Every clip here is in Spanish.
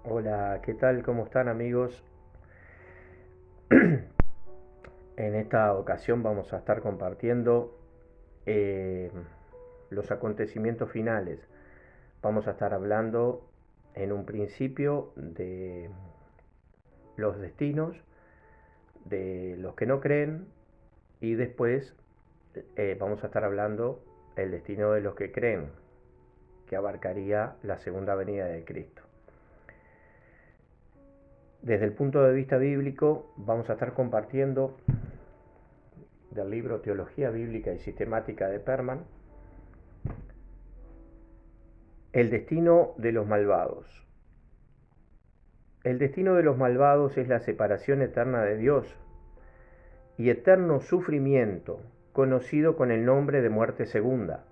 Hola, ¿qué tal? ¿Cómo están amigos? En esta ocasión vamos a estar compartiendo eh, los acontecimientos finales. Vamos a estar hablando en un principio de los destinos de los que no creen y después vamos a estar hablando el destino de los que creen, que abarcaría la segunda venida de Cristo. Desde el punto de vista bíblico vamos a estar compartiendo del libro Teología Bíblica y Sistemática de Perman, el destino de los malvados. El destino de los malvados es la separación eterna de Dios y eterno sufrimiento, conocido con el nombre de muerte segunda.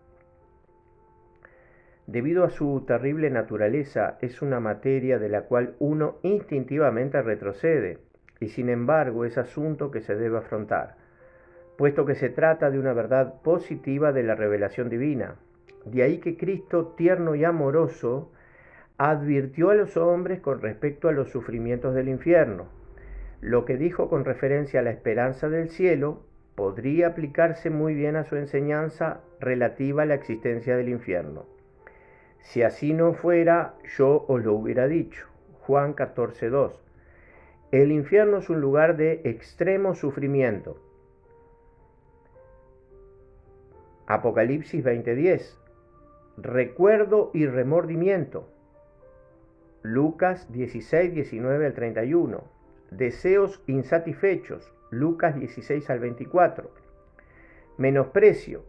Debido a su terrible naturaleza, es una materia de la cual uno instintivamente retrocede, y sin embargo es asunto que se debe afrontar, puesto que se trata de una verdad positiva de la revelación divina. De ahí que Cristo, tierno y amoroso, advirtió a los hombres con respecto a los sufrimientos del infierno. Lo que dijo con referencia a la esperanza del cielo podría aplicarse muy bien a su enseñanza relativa a la existencia del infierno. Si así no fuera, yo os lo hubiera dicho. Juan 14:2. El infierno es un lugar de extremo sufrimiento. Apocalipsis 20:10. Recuerdo y remordimiento. Lucas 16, 19 al 31. Deseos insatisfechos. Lucas 16 al 24. Menosprecio.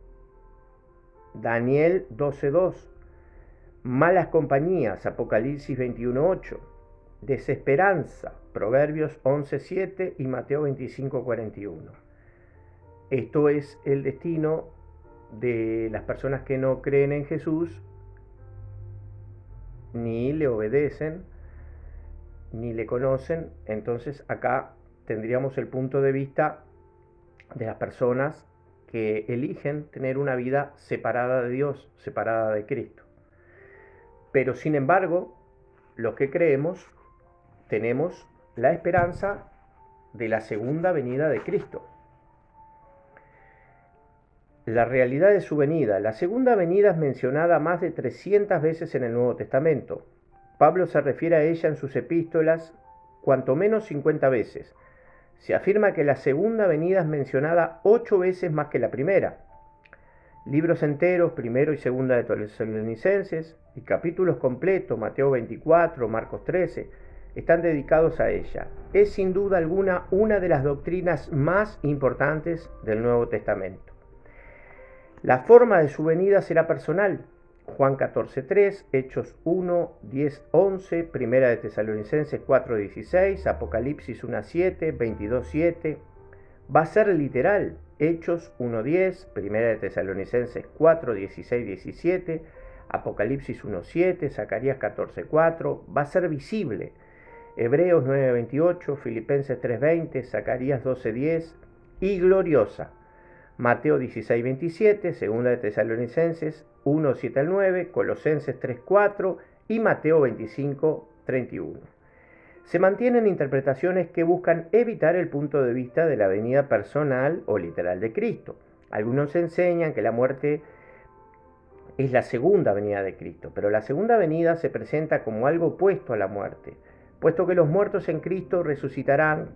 Daniel 12:2. Malas compañías. Apocalipsis 21:8. Desesperanza. Proverbios 11:7 y Mateo 25:41. Esto es el destino de las personas que no creen en Jesús, ni le obedecen, ni le conocen. Entonces acá tendríamos el punto de vista de las personas que eligen tener una vida separada de Dios, separada de Cristo. Pero sin embargo, los que creemos tenemos la esperanza de la segunda venida de Cristo. La realidad de su venida. La segunda venida es mencionada más de 300 veces en el Nuevo Testamento. Pablo se refiere a ella en sus epístolas cuanto menos 50 veces. Se afirma que la segunda venida es mencionada 8 veces más que la primera. Libros enteros, primero y segunda de Tesalonicenses, y capítulos completos, Mateo 24, Marcos 13, están dedicados a ella. Es sin duda alguna una de las doctrinas más importantes del Nuevo Testamento. La forma de su venida será personal. Juan 14:3, Hechos 1, 10, 11, Primera de Tesalonicenses 4:16, Apocalipsis 1:7, 22:7. Va a ser literal. Hechos 1:10, Primera de Tesalonicenses 4:16, 17, Apocalipsis 1:7, Zacarías 14:4. Va a ser visible. Hebreos 9:28, Filipenses 3:20, Zacarías 12:10 y gloriosa. Mateo 16:27, Segunda de Tesalonicenses 1:7 al 9, Colosenses 3:4 y Mateo 25:31. Se mantienen interpretaciones que buscan evitar el punto de vista de la venida personal o literal de Cristo. Algunos enseñan que la muerte es la segunda venida de Cristo, pero la segunda venida se presenta como algo opuesto a la muerte, puesto que los muertos en Cristo resucitarán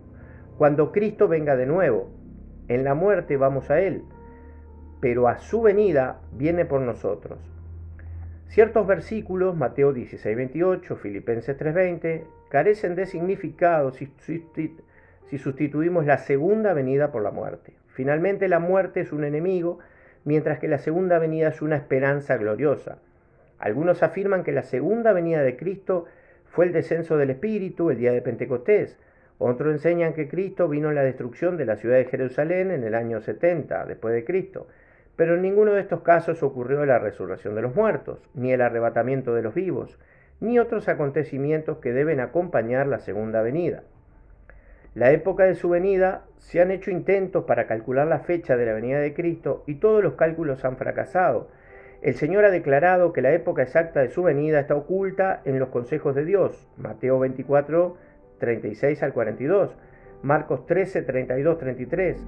cuando Cristo venga de nuevo. En la muerte vamos a Él, pero a su venida viene por nosotros. Ciertos versículos, Mateo 16:28, Filipenses 3:20, carecen de significado si sustituimos la segunda venida por la muerte. Finalmente, la muerte es un enemigo, mientras que la segunda venida es una esperanza gloriosa. Algunos afirman que la segunda venida de Cristo fue el descenso del Espíritu el día de Pentecostés. Otros enseñan que Cristo vino en la destrucción de la ciudad de Jerusalén en el año 70 después de Cristo. Pero en ninguno de estos casos ocurrió la resurrección de los muertos, ni el arrebatamiento de los vivos, ni otros acontecimientos que deben acompañar la segunda venida. La época de su venida, se han hecho intentos para calcular la fecha de la venida de Cristo y todos los cálculos han fracasado. El Señor ha declarado que la época exacta de su venida está oculta en los consejos de Dios. Mateo 24, 36 al 42. Marcos 13, 32, 33.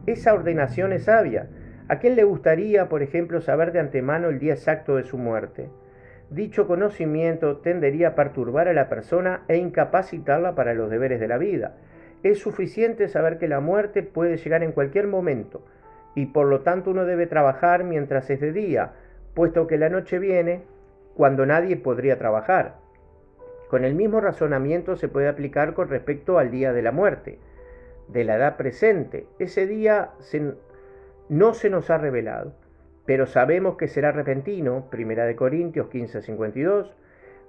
Esa ordenación es sabia. ¿A quién le gustaría, por ejemplo, saber de antemano el día exacto de su muerte? Dicho conocimiento tendería a perturbar a la persona e incapacitarla para los deberes de la vida. Es suficiente saber que la muerte puede llegar en cualquier momento, y por lo tanto uno debe trabajar mientras es de día, puesto que la noche viene cuando nadie podría trabajar. Con el mismo razonamiento se puede aplicar con respecto al día de la muerte, de la edad presente. Ese día no se nos ha revelado, pero sabemos que será repentino, 1 Corintios 15, 52,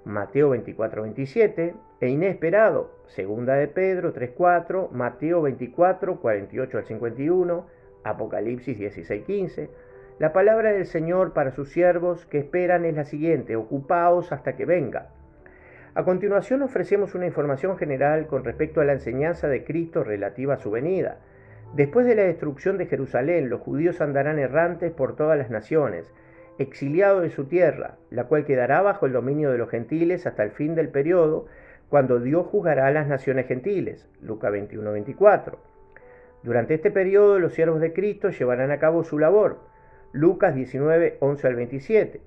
Mateo 24, 27, e inesperado, 2 Pedro 3, 4, Mateo 24, 48 al 51, Apocalipsis 16, 15. La palabra del Señor para sus siervos que esperan es la siguiente: ocupaos hasta que venga. A continuación ofrecemos una información general con respecto a la enseñanza de Cristo relativa a su venida. Después de la destrucción de Jerusalén, los judíos andarán errantes por todas las naciones, exiliados de su tierra, la cual quedará bajo el dominio de los gentiles hasta el fin del periodo, cuando Dios juzgará a las naciones gentiles. Lucas 21, 24. Durante este periodo, los siervos de Cristo llevarán a cabo su labor. Lucas 19, 11 al 27.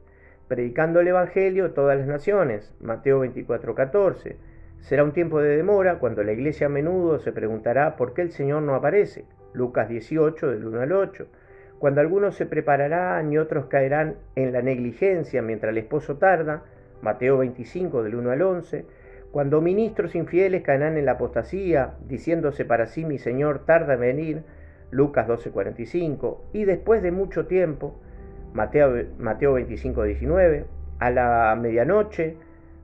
Predicando el Evangelio a todas las naciones. Mateo 24, 14. Será un tiempo de demora cuando la iglesia a menudo se preguntará por qué el Señor no aparece. Lucas 18, del 1 al 8. Cuando algunos se prepararán y otros caerán en la negligencia mientras el esposo tarda. Mateo 25, del 1 al 11. Cuando ministros infieles caerán en la apostasía, diciéndose para sí: mi Señor tarda en venir. Lucas 12, 45. Y después de mucho tiempo, Mateo 25, 19. A la medianoche,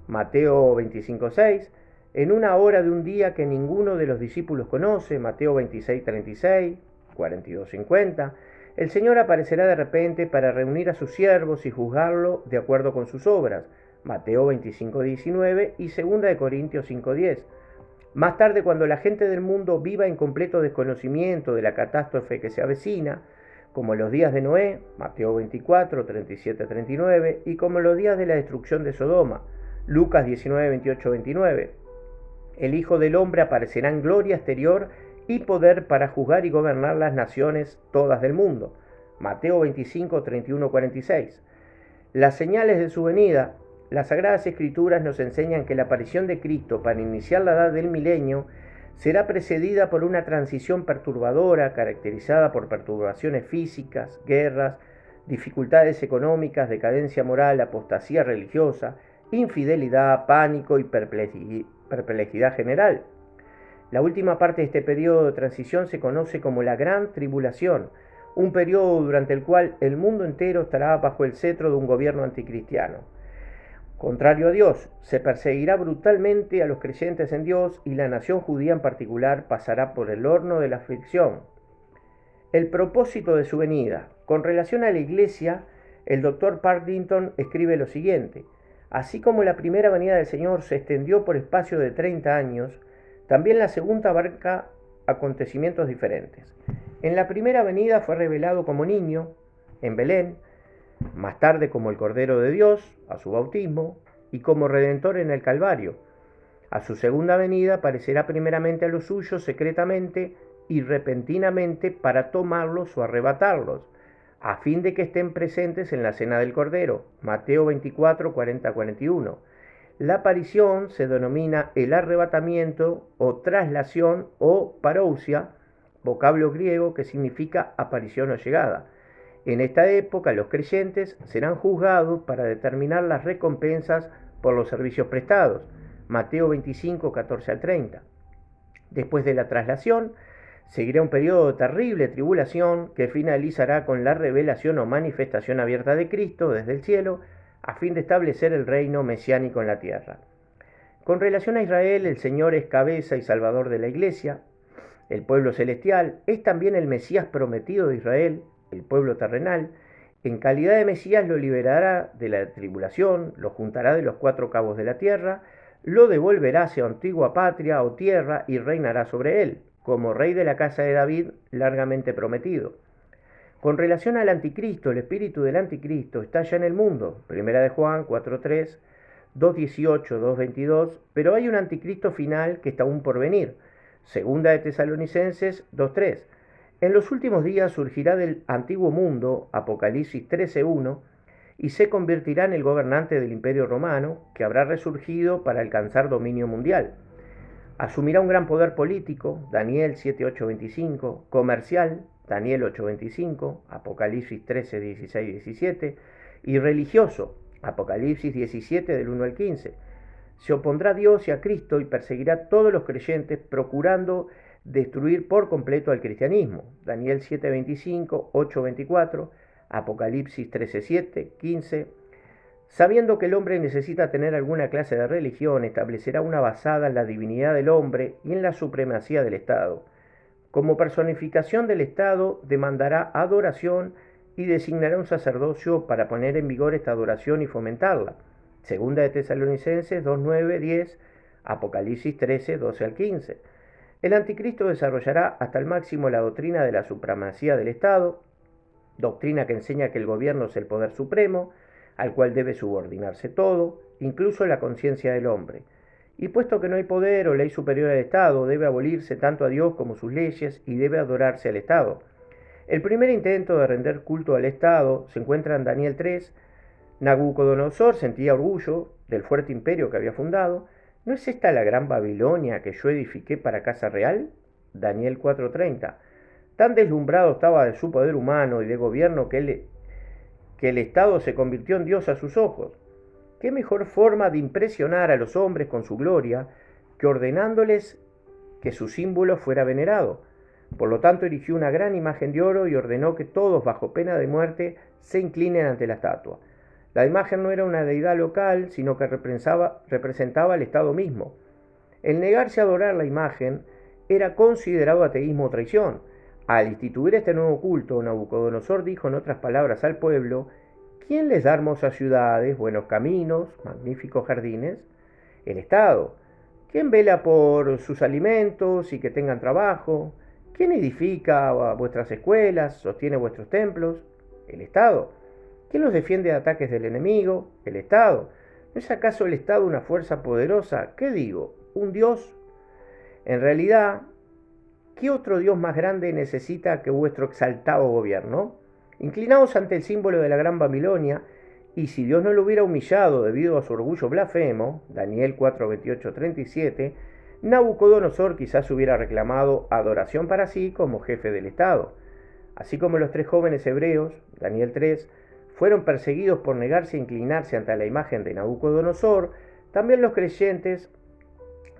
Mateo 25, 6. En una hora de un día que ninguno de los discípulos conoce, Mateo 26, 36, 42, 50, el Señor aparecerá de repente para reunir a sus siervos y juzgarlo de acuerdo con sus obras, Mateo 25, 19 y 2 Corintios 5, 10. Más tarde, cuando la gente del mundo viva en completo desconocimiento de la catástrofe que se avecina, como los días de Noé, Mateo 24, 37, 39, y como los días de la destrucción de Sodoma, Lucas 19, 28, 29, el Hijo del Hombre aparecerá en gloria exterior y poder para juzgar y gobernar las naciones todas del mundo. Mateo 25, 31, 46. Las señales de su venida. Las Sagradas Escrituras nos enseñan que la aparición de Cristo para iniciar la edad del milenio será precedida por una transición perturbadora caracterizada por perturbaciones físicas, guerras, dificultades económicas, decadencia moral, apostasía religiosa, infidelidad, pánico y perplejidad general. La última parte de este periodo de transición se conoce como la Gran Tribulación, un periodo durante el cual el mundo entero estará bajo el cetro de un gobierno anticristiano. Contrario a Dios, se perseguirá brutalmente a los creyentes en Dios y la nación judía en particular pasará por el horno de la aflicción. El propósito de su venida. Con relación a la iglesia, el Dr. Partington escribe lo siguiente: así como la primera venida del Señor se extendió por espacio de 30 años, también la segunda abarca acontecimientos diferentes. En la primera venida fue revelado como niño, en Belén, más tarde como el Cordero de Dios, a su bautismo, y como Redentor en el Calvario. A su segunda venida aparecerá primeramente a los suyos secretamente y repentinamente para tomarlos o arrebatarlos, a fin de que estén presentes en la cena del Cordero. Mateo 24, 40, 41. La aparición se denomina el arrebatamiento o traslación o parousia, vocablo griego que significa aparición o llegada. En esta época los creyentes serán juzgados para determinar las recompensas por los servicios prestados. Mateo 25, 14 al 30. Después de la traslación, seguirá un periodo de terrible tribulación que finalizará con la revelación o manifestación abierta de Cristo desde el cielo a fin de establecer el reino mesiánico en la tierra. Con relación a Israel, el Señor es cabeza y salvador de la iglesia. El pueblo celestial es también el Mesías prometido de Israel, el pueblo terrenal. En calidad de Mesías lo liberará de la tribulación, lo juntará de los 4 cabos de la tierra, lo devolverá hacia antigua patria o tierra y reinará sobre él, como rey de la casa de David largamente prometido. Con relación al anticristo, el espíritu del anticristo está ya en el mundo. Primera de Juan 4:3, 2:18, 2:22, pero hay un anticristo final que está aún por venir. Segunda de Tesalonicenses 2:3. En los últimos días surgirá del antiguo mundo, Apocalipsis 13:1, y se convertirá en el gobernante del Imperio Romano, que habrá resurgido para alcanzar dominio mundial. Asumirá un gran poder político, Daniel 7:8-25, comercial, Daniel 8:25, Apocalipsis 13:16-17, y religioso, Apocalipsis 17 del 1 al 15. Se opondrá a Dios y a Cristo y perseguirá a todos los creyentes, procurando destruir por completo al cristianismo, Daniel 7:25, 8:24, Apocalipsis 13:7, 15. Sabiendo que el hombre necesita tener alguna clase de religión, establecerá una basada en la divinidad del hombre y en la supremacía del Estado. Como personificación del Estado, demandará adoración y designará un sacerdocio para poner en vigor esta adoración y fomentarla. Segunda de Tesalonicenses 2:9, 10, Apocalipsis 13, 12 al 15. El anticristo desarrollará hasta el máximo la doctrina de la supremacía del Estado, doctrina que enseña que el gobierno es el poder supremo, al cual debe subordinarse todo, incluso la conciencia del hombre. Y puesto que no hay poder o ley superior al Estado, debe abolirse tanto a Dios como sus leyes y debe adorarse al Estado. El primer intento de render culto al Estado se encuentra en Daniel 3. Nabucodonosor sentía orgullo del fuerte imperio que había fundado. ¿No es esta la gran Babilonia que yo edifiqué para casa real? Daniel 4:30. Tan deslumbrado estaba de su poder humano y de gobierno que el Estado se convirtió en Dios a sus ojos. ¿Qué mejor forma de impresionar a los hombres con su gloria que ordenándoles que su símbolo fuera venerado? Por lo tanto, erigió una gran imagen de oro y ordenó que todos, bajo pena de muerte, se inclinen ante la estatua. La imagen no era una deidad local, sino que representaba al Estado mismo. El negarse a adorar la imagen era considerado ateísmo o traición. Al instituir este nuevo culto, Nabucodonosor dijo en otras palabras al pueblo: ¿quién les da hermosas ciudades, buenos caminos, magníficos jardines? El Estado. ¿Quién vela por sus alimentos y que tengan trabajo? ¿Quién edifica vuestras escuelas, sostiene vuestros templos? El Estado. ¿Quién los defiende de ataques del enemigo? El Estado. ¿No es acaso el Estado una fuerza poderosa? ¿Qué digo? ¿Un Dios? En realidad, ¿qué otro Dios más grande necesita que vuestro exaltado gobierno? Inclinaos ante el símbolo de la gran Babilonia, y si Dios no lo hubiera humillado debido a su orgullo blasfemo, Daniel 4:28-37, Nabucodonosor quizás hubiera reclamado adoración para sí como jefe del Estado. Así como los 3 jóvenes hebreos, Daniel 3, fueron perseguidos por negarse a inclinarse ante la imagen de Nabucodonosor, también los creyentes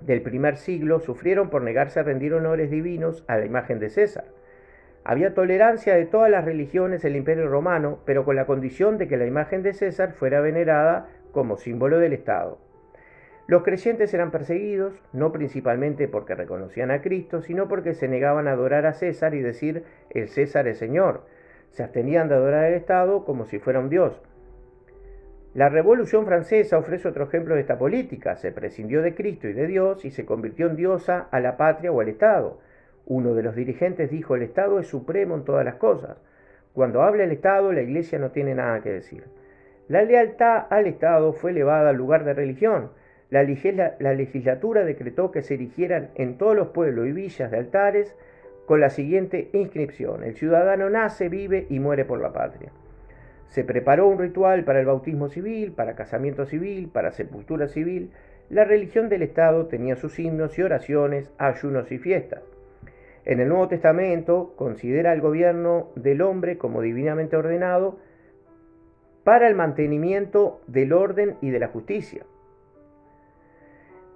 del primer siglo sufrieron por negarse a rendir honores divinos a la imagen de César. Había tolerancia de todas las religiones en el Imperio Romano, pero con la condición de que la imagen de César fuera venerada como símbolo del Estado. Los creyentes eran perseguidos, no principalmente porque reconocían a Cristo, sino porque se negaban a adorar a César y decir: el César es Señor. Se abstenían de adorar al Estado como si fuera un Dios. La Revolución Francesa ofrece otro ejemplo de esta política. Se prescindió de Cristo y de Dios y se convirtió en diosa a la patria o al Estado. Uno de los dirigentes dijo: el Estado es supremo en todas las cosas. Cuando habla el Estado, la Iglesia no tiene nada que decir. La lealtad al Estado fue elevada al lugar de religión. La legislatura decretó que se erigieran en todos los pueblos y villas de altares con la siguiente inscripción: el ciudadano nace, vive y muere por la patria. Se preparó un ritual para el bautismo civil, para casamiento civil, para sepultura civil. La religión del Estado tenía sus himnos y oraciones, ayunos y fiestas. En el Nuevo Testamento considera al gobierno del hombre como divinamente ordenado para el mantenimiento del orden y de la justicia.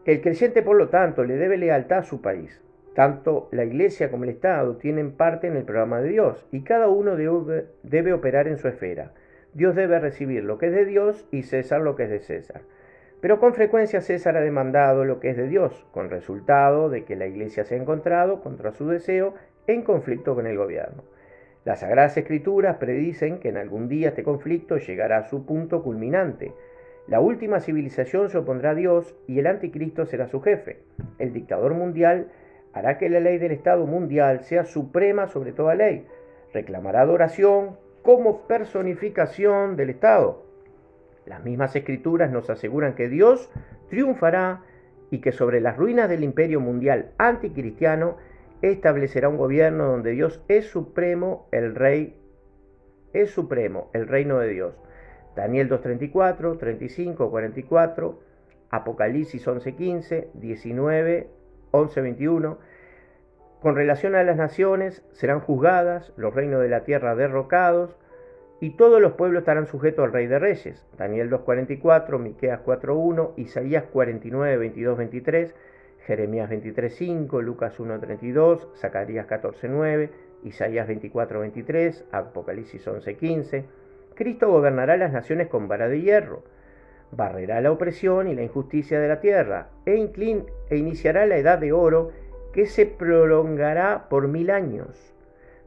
El creyente, por lo tanto, le debe lealtad a su país. Tanto la Iglesia como el Estado tienen parte en el programa de Dios y cada uno debe operar en su esfera. Dios debe recibir lo que es de Dios y César lo que es de César. Pero con frecuencia César ha demandado lo que es de Dios, con resultado de que la Iglesia se ha encontrado, contra su deseo, en conflicto con el gobierno. Las Sagradas Escrituras predicen que en algún día este conflicto llegará a su punto culminante. La última civilización se opondrá a Dios y el anticristo será su jefe. El dictador mundial hará que la ley del Estado mundial sea suprema sobre toda ley. reclamará adoración como personificación del Estado. Las mismas escrituras nos aseguran que Dios triunfará y que sobre las ruinas del imperio mundial anticristiano establecerá un gobierno donde Dios es supremo, el rey es supremo, el reino de Dios. Daniel 2:34, 35, 44, Apocalipsis 11:15, 19, 11:21. Con relación a las naciones, serán juzgadas, los reinos de la tierra derrocados, y todos los pueblos estarán sujetos al Rey de Reyes. Daniel 2:44, Miqueas 4:1, Isaías 49, 22, 23, Jeremías 23:5, Lucas 1:32, Zacarías 14:9, Isaías 24:23, Apocalipsis 11:15. Cristo gobernará las naciones con vara de hierro, barrerá la opresión y la injusticia de la tierra, e iniciará la edad de oro que se prolongará por 1000 años.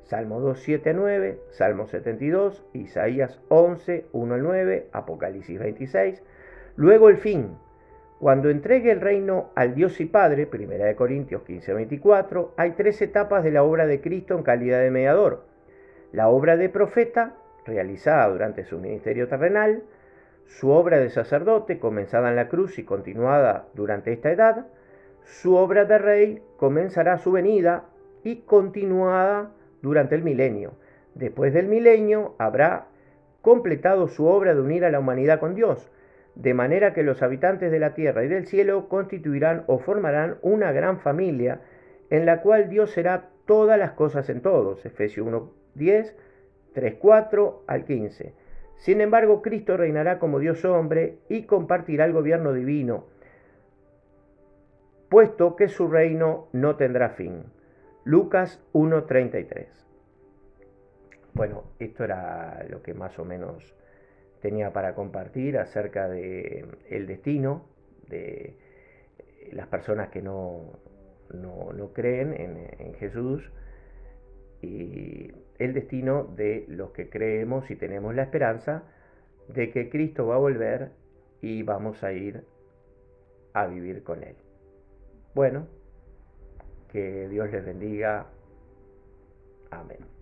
Salmo 2, 7, 9, Salmo 72, Isaías 11, 1 al 9, Apocalipsis 26. Luego el fin, cuando entregue el reino al Dios y Padre, 1 Corintios 15, 24, hay 3 etapas de la obra de Cristo en calidad de mediador. La obra de profeta, realizada durante su ministerio terrenal, su obra de sacerdote, comenzada en la cruz y continuada durante esta edad, su obra de rey comenzará su venida y continuada durante el milenio. Después del milenio habrá completado su obra de unir a la humanidad con Dios, de manera que los habitantes de la tierra y del cielo constituirán o formarán una gran familia en la cual Dios será todas las cosas en todos. Efesios 1:10, 3:4 al 15. Sin embargo, Cristo reinará como Dios hombre y compartirá el gobierno divino, puesto que su reino no tendrá fin. Lucas 1:33. Bueno, esto era lo que más o menos tenía para compartir acerca de el destino de las personas que no creen en Jesús, y el destino de los que creemos y tenemos la esperanza de que Cristo va a volver y vamos a ir a vivir con Él. Bueno, que Dios les bendiga. Amén.